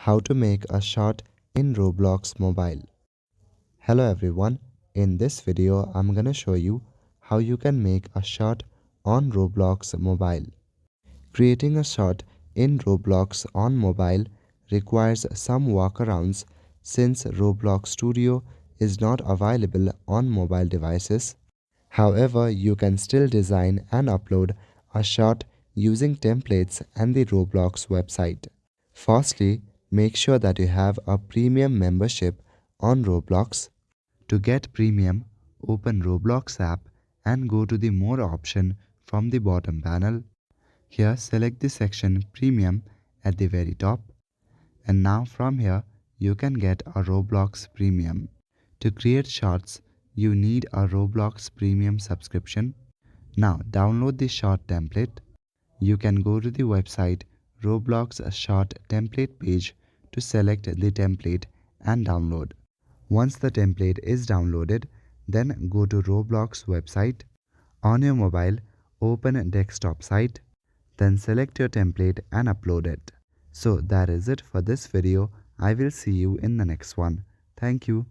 How to make a shot in Roblox mobile. Hello everyone, in this video I'm gonna show you how you can make a shot on Roblox mobile. Creating a shot in Roblox on mobile requires some workarounds since Roblox Studio is not available on mobile devices. However, you can still design and upload a shot using templates and the Roblox website. Firstly, make sure that you have a premium membership on Roblox. To get premium, open Roblox app and go to the More option from the bottom panel. Here select the section Premium at the very top, and now from here you can get a Roblox Premium. To create shots, you need a Roblox Premium subscription. Now download the shot template. You can go to the website Roblox shot template page to select the template and download. Once the template is downloaded, then go to Roblox website. On your mobile, open desktop site, then select your template and upload it. So that is it for this video. I will see you in the next one. Thank you.